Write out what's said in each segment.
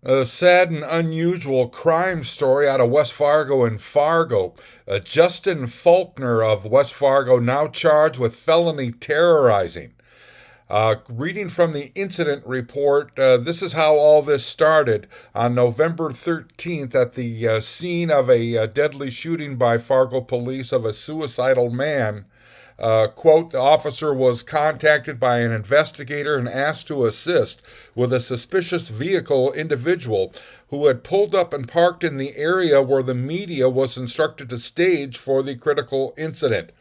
A sad and unusual crime story out of West Fargo and Fargo. Justin Faulkner of West Fargo now charged with felony terrorizing. Reading from the incident report, this is how all this started. On November 13th, at the scene of a deadly shooting by Fargo police of a suicidal man, quote, the officer was contacted by an investigator and asked to assist with a suspicious vehicle individual who had pulled up and parked in the area where the media was instructed to stage for the critical incident.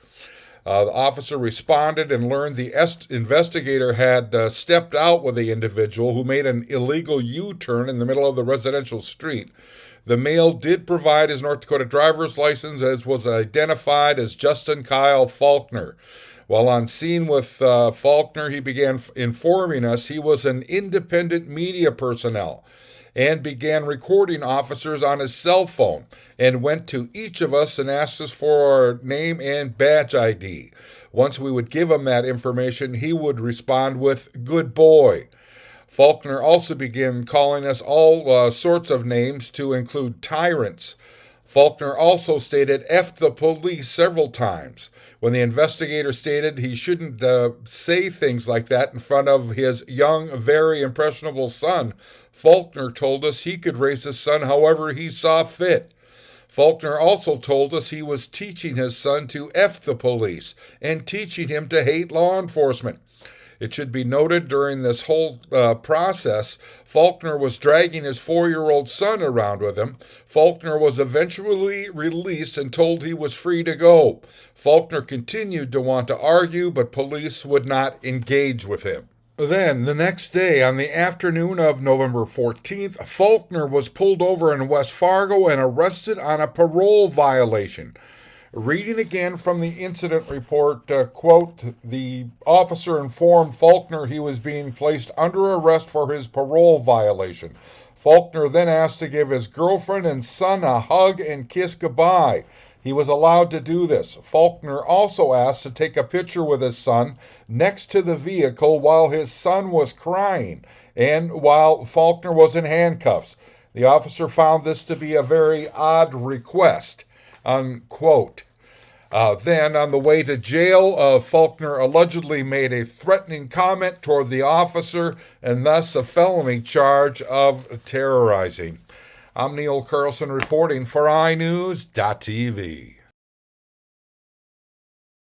The officer responded and learned the investigator had stepped out with the individual who made an illegal U-turn in the middle of the residential street. The male did provide his North Dakota driver's license, as was identified as Justin Kyle Faulkner. While on scene with Faulkner, he began informing us he was an independent media personnel and began recording officers on his cell phone and went to each of us and asked us for our name and badge ID. Once we would give him that information, he would respond with, "Good boy." Faulkner also began calling us all sorts of names to include tyrants. Faulkner also stated "F the police" several times. When the investigator stated he shouldn't say things like that in front of his young, very impressionable son, Faulkner told us he could raise his son however he saw fit. Faulkner also told us he was teaching his son to F the police and teaching him to hate law enforcement. It should be noted during this whole process, Faulkner was dragging his 4-year-old son around with him. Faulkner was eventually released and told he was free to go. Faulkner continued to want to argue, but police would not engage with him. Then, the next day, on the afternoon of November 14th, Faulkner was pulled over in West Fargo and arrested on a parole violation. Reading again from the incident report, quote, the officer informed Faulkner he was being placed under arrest for his parole violation. Faulkner then asked to give his girlfriend and son a hug and kiss goodbye. He was allowed to do this. Faulkner also asked to take a picture with his son next to the vehicle while his son was crying and while Faulkner was in handcuffs. The officer found this to be a very odd request, unquote. Then, on the way to jail, Faulkner allegedly made a threatening comment toward the officer and thus a felony charge of terrorizing. I'm Neil Carlson reporting for iNewZ.TV.